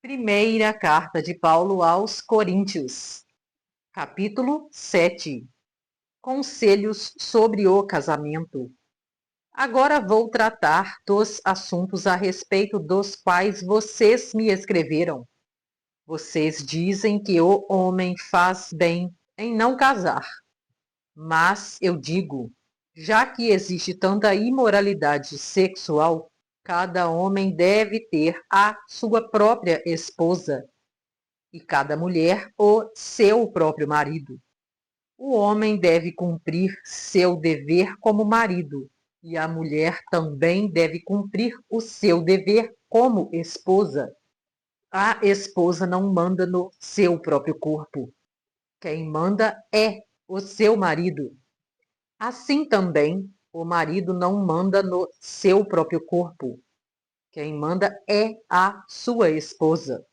Primeira carta de Paulo aos Coríntios, capítulo 7. Conselhos sobre o casamento. Agora vou tratar dos assuntos a respeito dos quais vocês me escreveram. Vocês dizem que o homem faz bem em não casar. Mas eu digo, já que existe tanta imoralidade sexual, cada homem deve ter a sua própria esposa e cada mulher o seu próprio marido. O homem deve cumprir seu dever como marido, e a mulher também deve cumprir o seu dever como esposa. A esposa não manda no seu próprio corpo. Quem manda é o seu marido. Assim também, o marido não manda no seu próprio corpo. Quem manda é a sua esposa.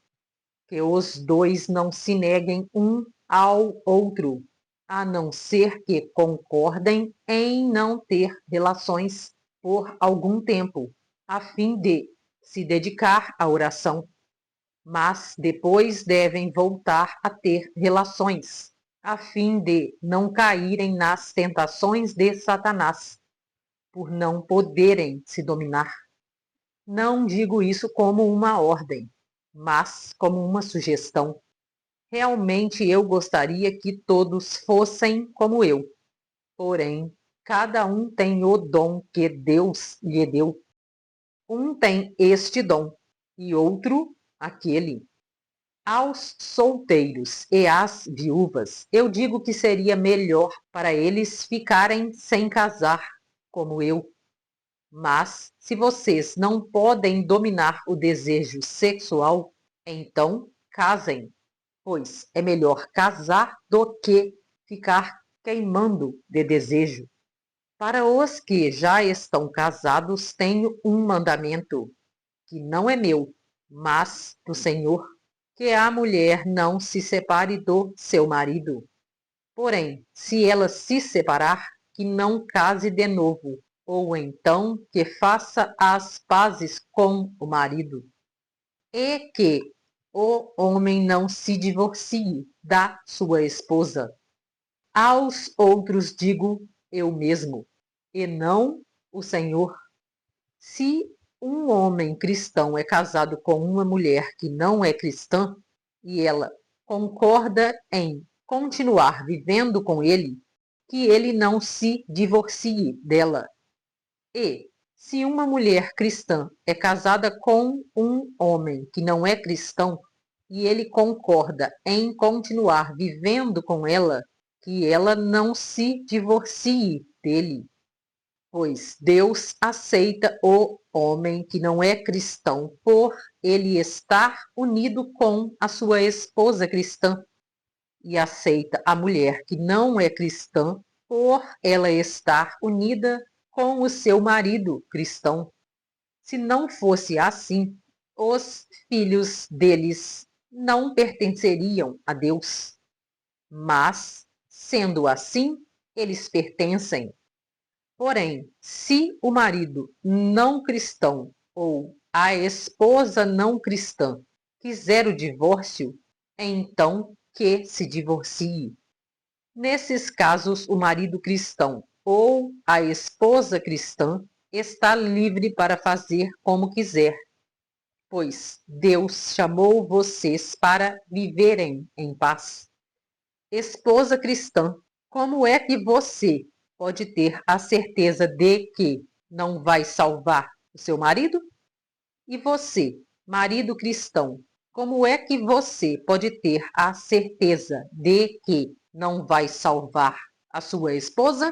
Que os dois não se neguem um ao outro, a não ser que concordem em não ter relações por algum tempo, a fim de se dedicar à oração. Mas depois devem voltar a ter relações, a fim de não caírem nas tentações de Satanás, por não poderem se dominar. Não digo isso como uma ordem, mas como uma sugestão. Realmente eu gostaria que todos fossem como eu. Porém, cada um tem o dom que Deus lhe deu. Um tem este dom e outro aquele. Aos solteiros e às viúvas, eu digo que seria melhor para eles ficarem sem casar, como eu. Mas, se vocês não podem dominar o desejo sexual, então casem, pois é melhor casar do que ficar queimando de desejo. Para os que já estão casados, tenho um mandamento, que não é meu, mas do Senhor, que a mulher não se separe do seu marido. Porém, se ela se separar, que não case de novo, ou então que faça as pazes com o marido, e que o homem não se divorcie da sua esposa. Aos outros digo eu mesmo, e não o Senhor. Se um homem cristão é casado com uma mulher que não é cristã, e ela concorda em continuar vivendo com ele, que ele não se divorcie dela. E, se uma mulher cristã é casada com um homem que não é cristão, e ele concorda em continuar vivendo com ela, que ela não se divorcie dele, pois Deus aceita o homem que não é cristão por ele estar unido com a sua esposa cristã, e aceita a mulher que não é cristã por ela estar unida com o seu marido cristão. Se não fosse assim, os filhos deles não pertenceriam a Deus. Mas, sendo assim, eles pertencem. Porém, se o marido não cristão ou a esposa não cristã quiser o divórcio, então que se divorcie. Nesses casos, o marido cristão ou a esposa cristã está livre para fazer como quiser, pois Deus chamou vocês para viverem em paz. Esposa cristã, como é que você pode ter a certeza de que não vai salvar o seu marido? E você, marido cristão, como é que você pode ter a certeza de que não vai salvar a sua esposa?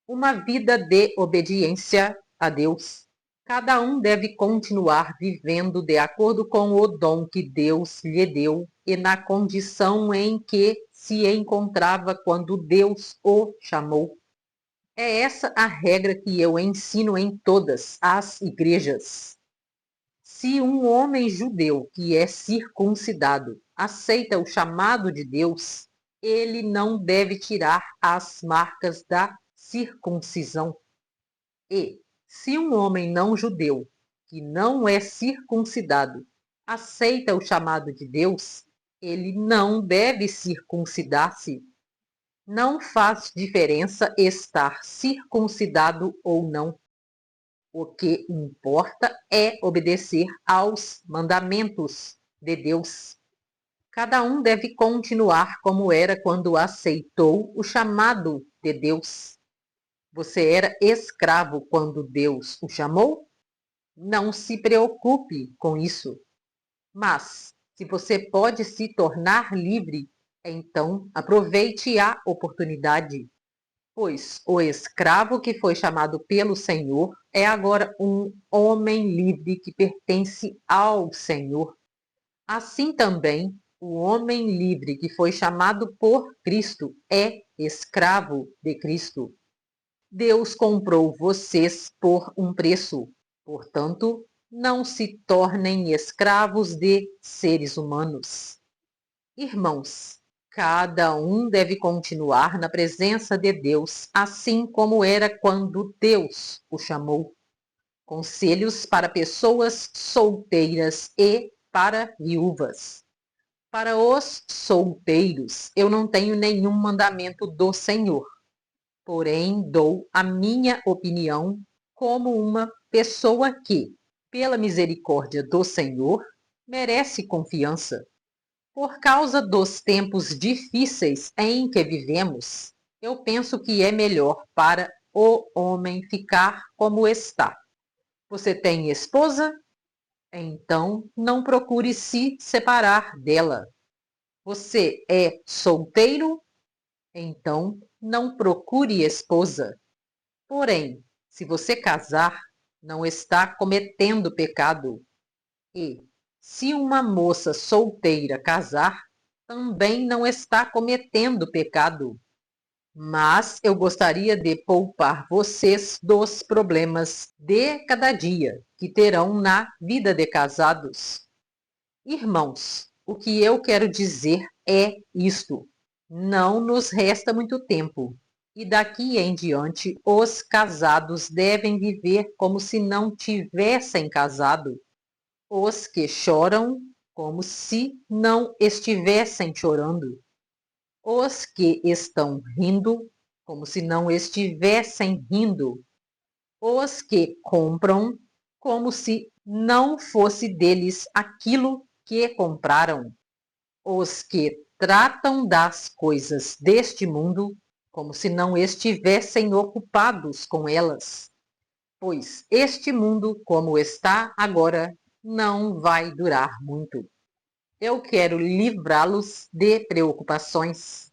Uma vida de obediência a Deus. Cada um deve continuar vivendo de acordo com o dom que Deus lhe deu e na condição em que se encontrava quando Deus o chamou. É essa a regra que eu ensino em todas as igrejas. Se um homem judeu que é circuncidado aceita o chamado de Deus, ele não deve tirar as marcas da circuncisão. E, se um homem não judeu que não é circuncidado aceita o chamado de Deus, ele não deve circuncidar-se. Não faz diferença estar circuncidado ou não. O que importa é obedecer aos mandamentos de Deus. Cada um deve continuar como era quando aceitou o chamado de Deus. Você era escravo quando Deus o chamou? Não se preocupe com isso. Mas, se você pode se tornar livre, então aproveite a oportunidade. Pois o escravo que foi chamado pelo Senhor é agora um homem livre que pertence ao Senhor. Assim também, o homem livre que foi chamado por Cristo é escravo de Cristo. Deus comprou vocês por um preço. Portanto, não se tornem escravos de seres humanos. Irmãos, cada um deve continuar na presença de Deus, assim como era quando Deus o chamou. Conselhos para pessoas solteiras e para viúvas. Para os solteiros, eu não tenho nenhum mandamento do Senhor, porém dou a minha opinião como uma pessoa que, pela misericórdia do Senhor, merece confiança. Por causa dos tempos difíceis em que vivemos, eu penso que é melhor para o homem ficar como está. Você tem esposa? Então não procure se separar dela. Você é solteiro? Então não procure esposa. Porém, se você casar, não está cometendo pecado. E, se uma moça solteira casar, também não está cometendo pecado. Mas eu gostaria de poupar vocês dos problemas de cada dia que terão na vida de casados. Irmãos, o que eu quero dizer é isto: não nos resta muito tempo. E daqui em diante, os casados devem viver como se não tivessem casado. Os que choram, como se não estivessem chorando. Os que estão rindo, como se não estivessem rindo. Os que compram, como se não fosse deles aquilo que compraram. Os que tratam das coisas deste mundo, como se não estivessem ocupados com elas. Pois este mundo, como está agora, não vai durar muito. Eu quero livrá-los de preocupações.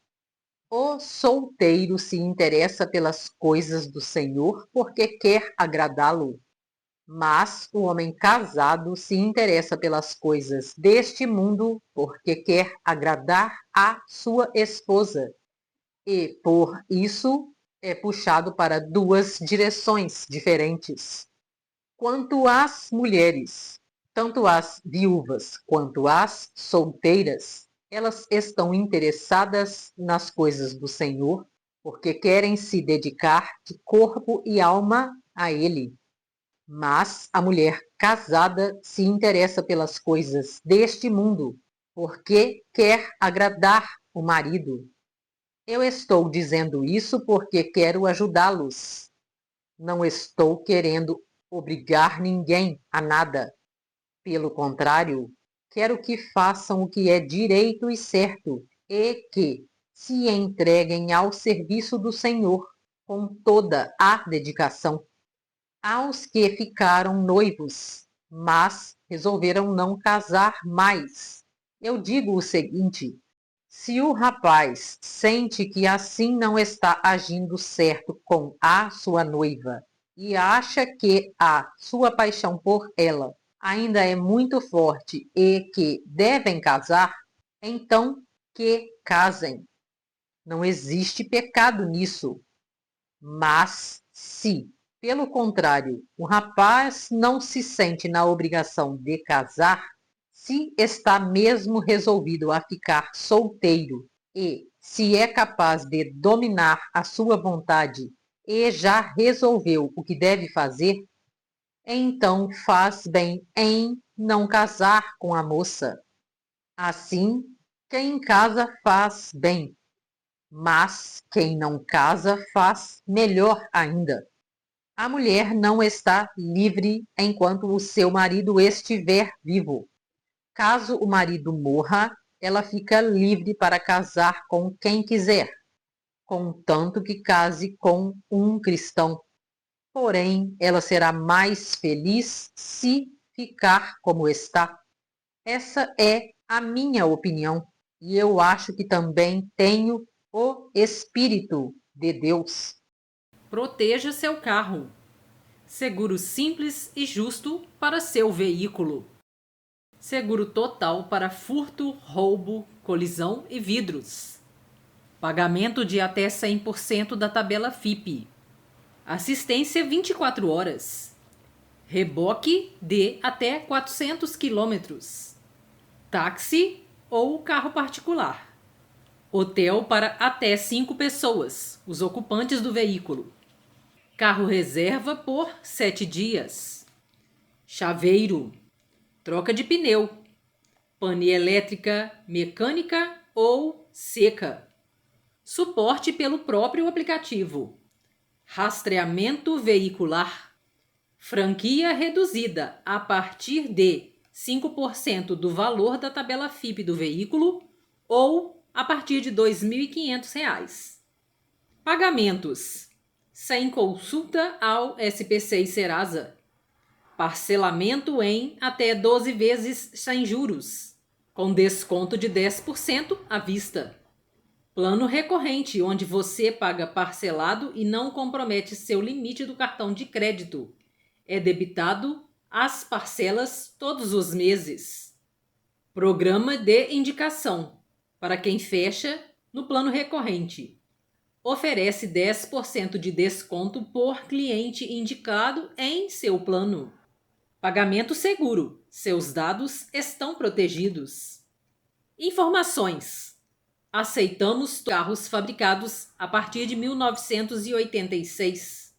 O solteiro se interessa pelas coisas do Senhor porque quer agradá-lo. Mas o homem casado se interessa pelas coisas deste mundo porque quer agradar a sua esposa. E, por isso, é puxado para duas direções diferentes. Quanto às mulheres, tanto as viúvas quanto as solteiras, elas estão interessadas nas coisas do Senhor, porque querem se dedicar de corpo e alma a Ele. Mas a mulher casada se interessa pelas coisas deste mundo, porque quer agradar o marido. Eu estou dizendo isso porque quero ajudá-los. Não estou querendo obrigar ninguém a nada. Pelo contrário, quero que façam o que é direito e certo e que se entreguem ao serviço do Senhor com toda a dedicação. Aos que ficaram noivos, mas resolveram não casar mais, eu digo o seguinte: se o rapaz sente que assim não está agindo certo com a sua noiva e acha que a sua paixão por ela ainda é muito forte e que devem casar, então que casem. Não existe pecado nisso. Mas, se, pelo contrário, o rapaz não se sente na obrigação de casar, se está mesmo resolvido a ficar solteiro e se é capaz de dominar a sua vontade e já resolveu o que deve fazer, então faz bem em não casar com a moça. Assim, quem casa faz bem, mas quem não casa faz melhor ainda. A mulher não está livre enquanto o seu marido estiver vivo. Caso o marido morra, ela fica livre para casar com quem quiser, contanto que case com um cristão. Porém, ela será mais feliz se ficar como está. Essa é a minha opinião, e eu acho que também tenho o Espírito de Deus. Proteja seu carro. Seguro simples e justo para seu veículo. Seguro total para furto, roubo, colisão e vidros. Pagamento de até 100% da tabela FIPE. Assistência 24 horas. Reboque de até 400 quilômetros. Táxi ou carro particular. Hotel para até 5 pessoas, os ocupantes do veículo. Carro reserva por 7 dias. Chaveiro. Troca de pneu. Pane elétrica, mecânica ou seca. Suporte pelo próprio aplicativo. Rastreamento veicular. Franquia reduzida a partir de 5% do valor da tabela FIPE do veículo ou a partir de R$ 2.500. Pagamentos. Sem consulta ao SPC e Serasa. Parcelamento em até 12 vezes sem juros, com desconto de 10% à vista. Plano recorrente, onde você paga parcelado e não compromete seu limite do cartão de crédito. É debitado as parcelas todos os meses. Programa de indicação, para quem fecha no plano recorrente. Oferece 10% de desconto por cliente indicado em seu plano. Pagamento seguro. Seus dados estão protegidos. Informações. Aceitamos carros fabricados a partir de 1986.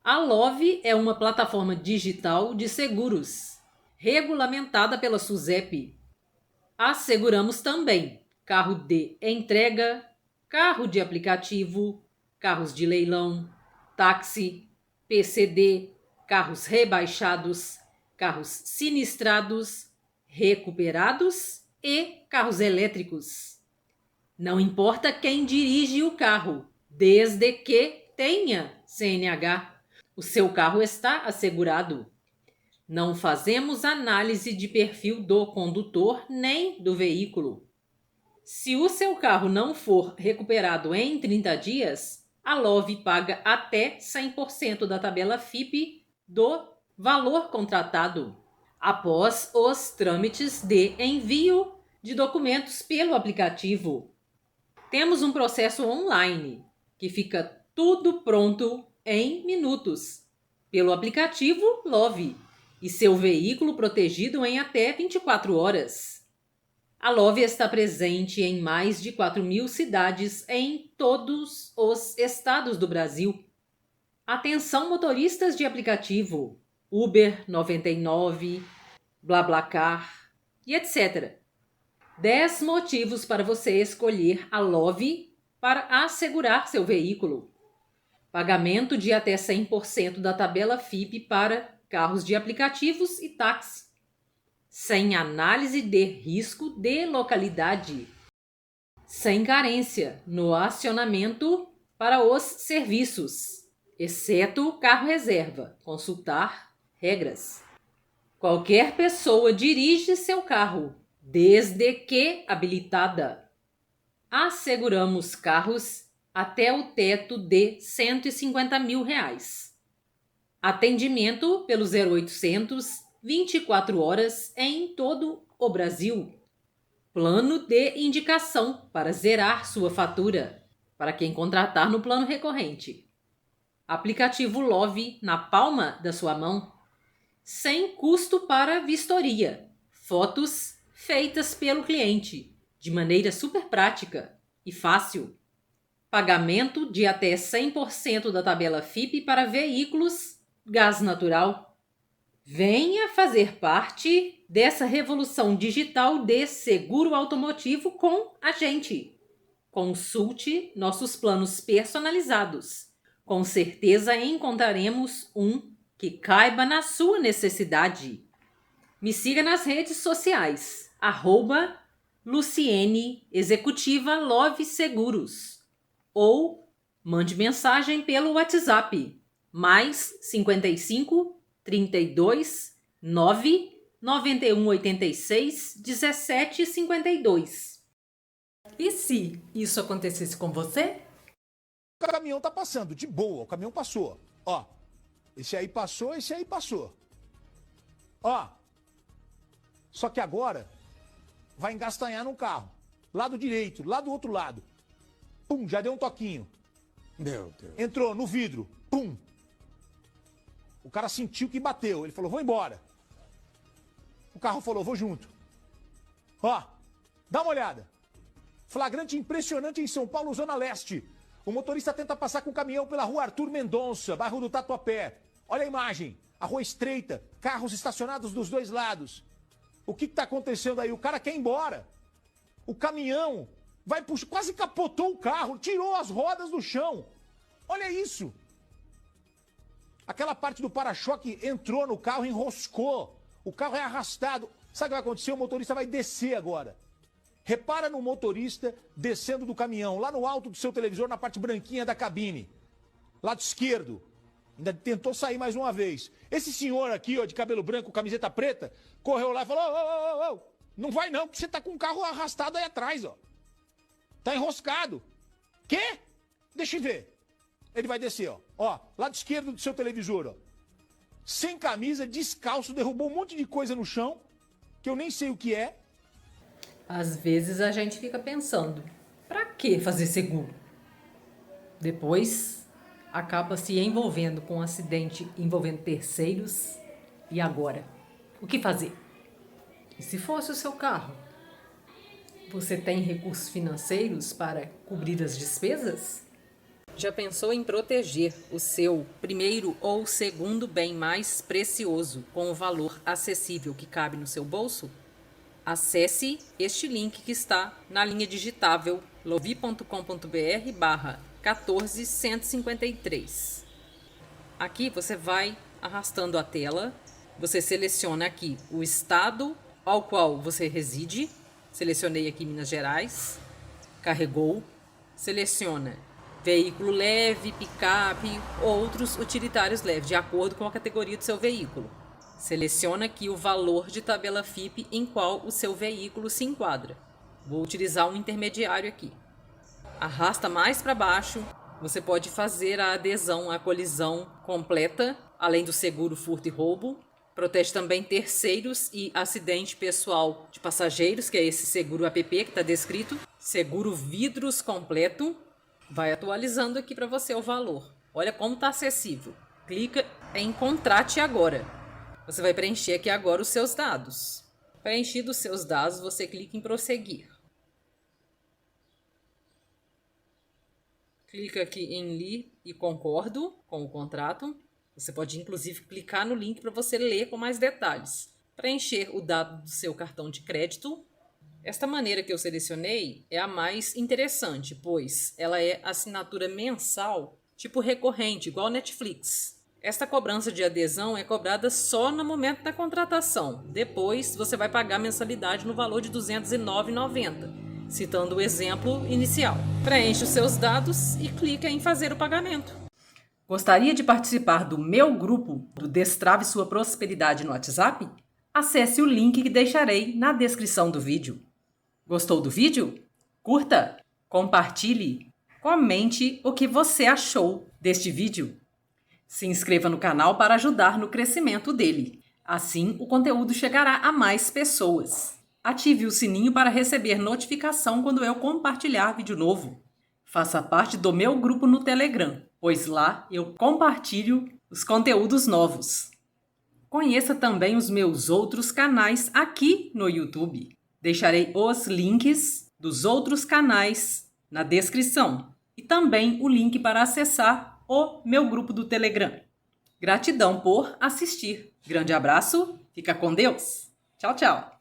A Love é uma plataforma digital de seguros, regulamentada pela SUSEP. Asseguramos também carro de entrega, carro de aplicativo, carros de leilão, táxi, PCD, carros rebaixados, carros sinistrados, recuperados e carros elétricos. Não importa quem dirige o carro, desde que tenha CNH, o seu carro está assegurado. Não fazemos análise de perfil do condutor nem do veículo. Se o seu carro não for recuperado em 30 dias, a Love paga até 100% da tabela FIPE do valor contratado, após os trâmites de envio de documentos pelo aplicativo. Temos um processo online, que fica tudo pronto em minutos, pelo aplicativo Love, e seu veículo protegido em até 24 horas. A Love está presente em mais de 4.000 cidades em todos os estados do Brasil. Atenção motoristas de aplicativo, Uber 99, BlaBlaCar e etc. 10 motivos para você escolher a Love para assegurar seu veículo. Pagamento de até 100% da tabela FIPE para carros de aplicativos e táxi. Sem análise de risco de localidade. Sem carência no acionamento para os serviços, exceto carro reserva. Consultar regras. Qualquer pessoa dirige seu carro, desde que habilitada. Asseguramos carros até o teto de R$ 150 mil. Atendimento pelo 0800 24 horas em todo o Brasil. Plano de indicação para zerar sua fatura, para quem contratar no plano recorrente. Aplicativo Love na palma da sua mão. Sem custo para vistoria. Fotos feitas pelo cliente, de maneira super prática e fácil. Pagamento de até 100% da tabela FIPE para veículos gás natural. Venha fazer parte dessa revolução digital de seguro automotivo com a gente. Consulte nossos planos personalizados. Com certeza encontraremos um que caiba na sua necessidade. Me siga nas redes sociais, @Luciene Executiva Love Seguros, ou mande mensagem pelo WhatsApp, mais 55 32 9 91 86 17 52. E se isso acontecesse com você? O caminhão tá passando, de boa, o caminhão passou. Ó, esse aí passou, esse aí passou. Ó, só que agora vai engastanhar no carro. Lado direito, lá do outro lado. Pum, já deu um toquinho. Meu Deus. Entrou no vidro, pum. O cara sentiu que bateu, ele falou, vou embora. O carro falou, vou junto. Ó, dá uma olhada. Flagrante impressionante em São Paulo, Zona Leste. O motorista tenta passar com o caminhão pela rua Arthur Mendonça, bairro do Tatuapé. Olha a imagem. A rua estreita, carros estacionados dos dois lados. O que está acontecendo aí? O cara quer ir embora. O caminhão vai puxar, quase capotou o carro, tirou as rodas do chão. Olha isso. Aquela parte do para-choque entrou no carro, enroscou. O carro é arrastado. Sabe o que vai acontecer? O motorista vai descer agora. Repara no motorista descendo do caminhão, lá no alto do seu televisor, na parte branquinha da cabine. Lado esquerdo. Ainda tentou sair mais uma vez. Esse senhor aqui, ó, de cabelo branco, camiseta preta, correu lá e falou, ô, não vai não, porque você tá com o carro arrastado aí atrás, ó. Tá enroscado. Quê? Deixa eu ver. Ele vai descer, ó. Ó, lado esquerdo do seu televisor, ó. Sem camisa, descalço, derrubou um monte de coisa no chão, que eu nem sei o que é. Às vezes a gente fica pensando, pra que fazer seguro? Depois acaba se envolvendo com um acidente envolvendo terceiros. E agora? O que fazer? E se fosse o seu carro? Você tem recursos financeiros para cobrir as despesas? Já pensou em proteger o seu primeiro ou segundo bem mais precioso com o valor acessível que cabe no seu bolso? Acesse este link que está na linha digitável lovi.com.br/14153. Aqui você vai arrastando a tela, você seleciona aqui o estado ao qual você reside, selecionei aqui Minas Gerais, carregou, seleciona veículo leve, picape, outros utilitários leves, de acordo com a categoria do seu veículo. Seleciona aqui o valor de tabela FIPE em qual o seu veículo se enquadra. Vou utilizar um intermediário aqui. Arrasta mais para baixo. Você pode fazer a adesão à colisão completa, além do seguro furto e roubo. Protege também terceiros e acidente pessoal de passageiros, que é esse seguro APP que está descrito. Seguro vidros completo. Vai atualizando aqui para você o valor. Olha como está acessível. Clica em Contrate agora. Você vai preencher aqui agora os seus dados. Preenchidos os seus dados, você clica em prosseguir. Clica aqui em li e concordo com o contrato. Você pode inclusive clicar no link para você ler com mais detalhes. Preencher o dado do seu cartão de crédito. Esta maneira que eu selecionei é a mais interessante, pois ela é assinatura mensal, tipo recorrente, igual Netflix. Esta cobrança de adesão é cobrada só no momento da contratação. Depois, você vai pagar a mensalidade no valor de R$ 209,90, citando o exemplo inicial. Preenche os seus dados e clica em fazer o pagamento. Gostaria de participar do meu grupo do Destrave Sua Prosperidade no WhatsApp? Acesse o link que deixarei na descrição do vídeo. Gostou do vídeo? Curta, compartilhe, comente o que você achou deste vídeo. Se inscreva no canal para ajudar no crescimento dele. Assim, o conteúdo chegará a mais pessoas. Ative o sininho para receber notificação quando eu compartilhar vídeo novo. Faça parte do meu grupo no Telegram, pois lá eu compartilho os conteúdos novos. Conheça também os meus outros canais aqui no YouTube. Deixarei os links dos outros canais na descrição e também o link para acessar o meu grupo do Telegram. Gratidão por assistir. Grande abraço, fica com Deus. Tchau, tchau.